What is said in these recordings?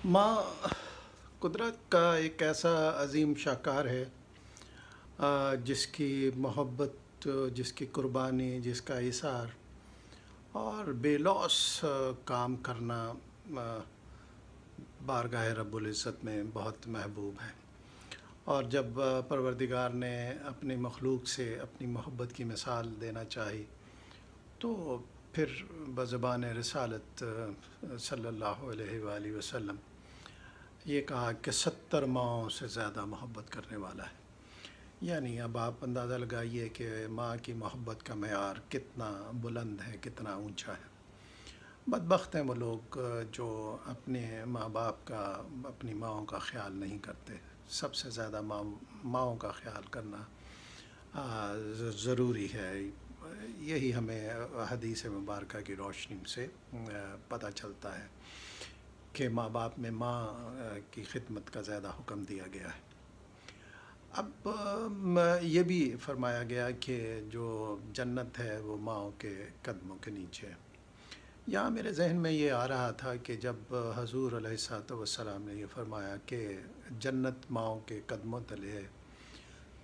माँ कुदरत का एक ऐसा अजीम शाहकार है, जिसकी मोहब्बत, जिसकी कुर्बानी, जिसका इसार और बेलौस काम करना बारगाह रब्बुल इज़्ज़त में बहुत महबूब है। और जब परवरदिगार ने अपनी मखलूक से अपनी मोहब्बत की मिसाल देना चाही तो फिर बज़बान रिसालत सल्लल्लाहु अलैहि वसल्लम ये कहा कि 70 माओं से ज़्यादा मोहब्बत करने वाला है। यानी अब आप अंदाज़ा लगाइए कि माँ की मोहब्बत का मेयार कितना बुलंद है, कितना ऊंचा है। बदबख्त हैं वो लोग जो अपने माँ बाप का, अपनी माँओं का ख्याल नहीं करते। सबसे ज़्यादा माँओं का ख्याल करना ज़रूरी है। यही हमें हदीस मुबारका की रोशनी से पता चलता है कि माँ बाप में माँ की खिदमत का ज़्यादा हुक्म दिया गया है। अब ये भी फरमाया गया कि जो जन्नत है वो माँओं के कदमों के नीचे है। यहाँ मेरे जहन में ये आ रहा था कि जब हजूर अलैहिस्सलातु वस्सलाम ने ये फरमाया कि जन्नत माँओं के कदमों तले है,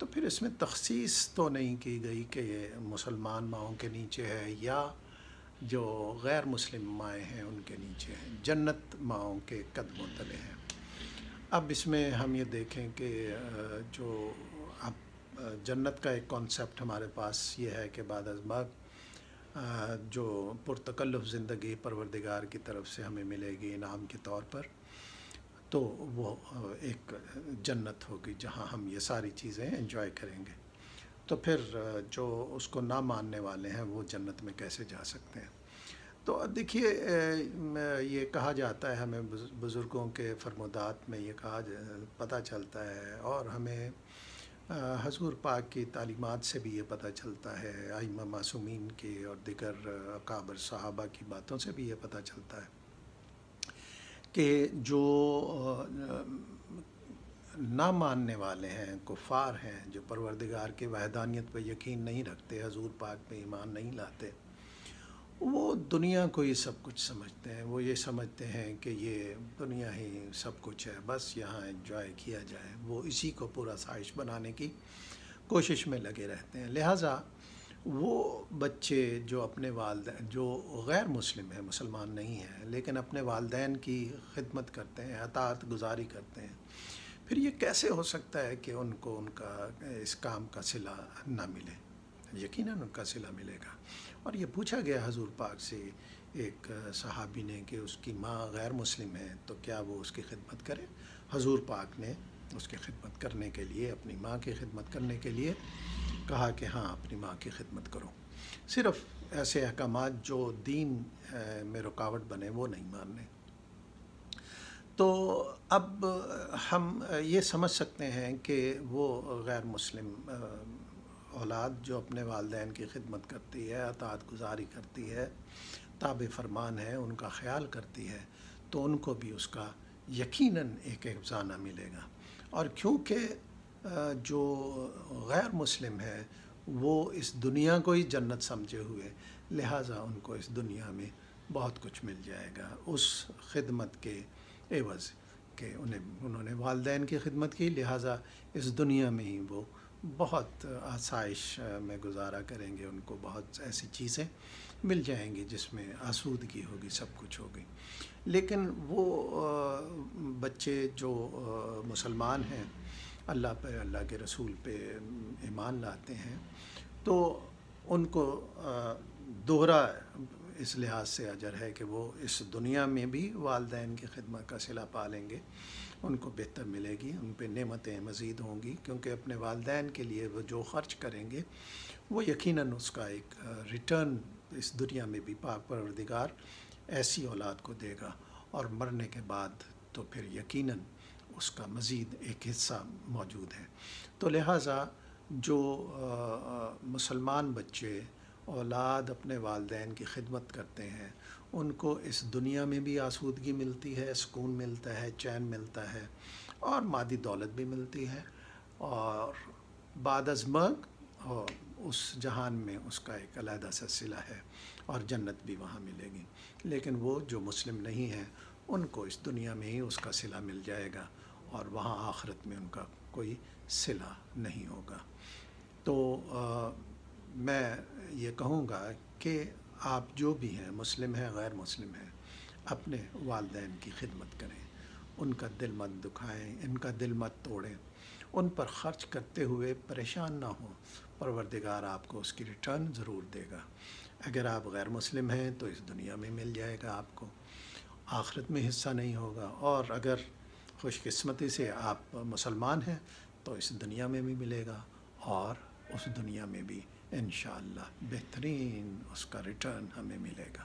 तो फिर इसमें तखसीस तो नहीं की गई कि ये मुसलमान माँओं के नीचे है या जो गैर मुस्लिम माएँ हैं उनके नीचे हैं। जन्नत माँओं के कदमों तले हैं। अब इसमें हम ये देखें कि जो अब जन्नत का एक कॉन्सेप्ट हमारे पास ये है कि बाद अज़ मौत जो पुरतकल्लुफ़ ज़िंदगी परवरदिगार की तरफ से हमें मिलेगी इनाम के तौर पर, तो वो एक जन्नत होगी जहाँ हम ये सारी चीज़ें एंजॉय करेंगे। तो फिर जो उसको ना मानने वाले हैं वो जन्नत में कैसे जा सकते हैं। तो देखिए, ये कहा जाता है, हमें बुज़ुर्गों के फरमोदात में ये पता चलता है, और हमें हज़ूर पाक की तालीमात से भी ये पता चलता है, आइम्मा मासूमीन की और दिगर अकाबर सहाबा की बातों से भी ये पता चलता है कि जो ना मानने वाले हैं, कुफ़ार हैं, जो परवरदिगार के वहदानियत पर यकीन नहीं रखते, हज़ूर पाक पे ईमान नहीं लाते, वो दुनिया को ही सब कुछ समझते हैं। वो ये समझते हैं कि ये दुनिया ही सब कुछ है, बस यहाँ एंजॉय किया जाए। वो इसी को पूरा साइश बनाने की कोशिश में लगे रहते हैं। लिहाजा वो बच्चे जो अपने वालदैन, जो गैर मुस्लिम है, मुसलमान नहीं है, लेकिन अपने वालदैन की खिदमत करते हैं, अताअत गुजारी करते हैं, फिर ये कैसे हो सकता है कि उनको उनका इस काम का सिला ना मिले? यकीनन उनका सिला मिलेगा। और ये पूछा गया हजूर पाक से एक सहाबी ने कि उसकी माँ गैर मुस्लिम है तो क्या वो उसकी खिदमत करे। हजूर पाक ने उसकी खिदमत करने के लिए, अपनी माँ की खिदमत करने के लिए कहा कि हाँ, अपनी माँ की खिदमत करो। सिर्फ़ ऐसे अहकामात जो दीन में रुकावट बने वो नहीं मानने। तो अब हम ये समझ सकते हैं कि वो गैर मुस्लिम औलाद जो अपने वालदैन की खिदमत करती है, अताअत गुजारी करती है, ताबे फरमान है, उनका ख़्याल करती है, तो उनको भी उसका यकीनन एक अफ़ज़ाना मिलेगा। और क्योंकि जो गैर मुस्लिम है वो इस दुनिया को ही जन्नत समझे हुए, लिहाजा उनको इस दुनिया में बहुत कुछ मिल जाएगा उस खिदमत के एवज़ के उन्होंने वालदैन की खिदमत की, लिहाजा इस दुनिया में ही वो बहुत आसाइश में गुजारा करेंगे। उनको बहुत ऐसी चीज़ें मिल जाएंगी जिसमें आसूदगी होगी, सब कुछ होगी। लेकिन वो बच्चे जो मुसलमान हैं, अल्लाह पे, अल्लाह के रसूल पे ईमान लाते हैं, तो उनको दोहरा इस लिहाज से अजर है कि वो इस दुनिया में भी वालदैन की खिदमत का सिला पालेंगे, उनको बेहतर मिलेगी, उन पर नेमतें मज़ीद होंगी, क्योंकि अपने वालदैन के लिए वो जो ख़र्च करेंगे वो यकीनन उसका एक रिटर्न इस दुनिया में भी पाक परवरदिगार ऐसी औलाद को देगा, और मरने के बाद तो फिर यकीनन उसका मज़ीद एक हिस्सा मौजूद है। तो लिहाजा जो मुसलमान बच्चे औलाद अपने वालदैन की खिदमत करते हैं, उनको इस दुनिया में भी आसूदगी मिलती है, सुकून मिलता है, चैन मिलता है, और मादी दौलत भी मिलती है, और बाद अज़ मौत और उस जहान में उसका एक अलहदा सा सिला है, और जन्नत भी वहाँ मिलेगी। लेकिन वो जो मुस्लिम नहीं हैं ان کو اس دنیا میں ہی اس کا صلہ مل جائے گا اور وہاں آخرت میں ان کا کوئی صلہ نہیں ہوگا۔ تو میں یہ کہوں گا کہ آپ جو بھی ہیں، مسلم ہیں غیر مسلم ہیں، اپنے والدین کی خدمت کریں، ان کا دل مت دکھائیں، ان کا دل مت توڑیں، ان پر خرچ کرتے ہوئے پریشان نہ ہوں، پروردگار آپ کو اس کی ریٹرن ضرور دے گا۔ اگر آپ غیر مسلم ہیں تو اس دنیا میں مل جائے گا آپ کو، آخرت میں حصہ نہیں ہوگا، اور اگر خوش قسمتی سے آپ مسلمان ہیں تو اس دنیا میں بھی ملے گا، اور اس دنیا میں بھی انشاءاللہ بہترین اس کا ریٹرن ہمیں ملے گا۔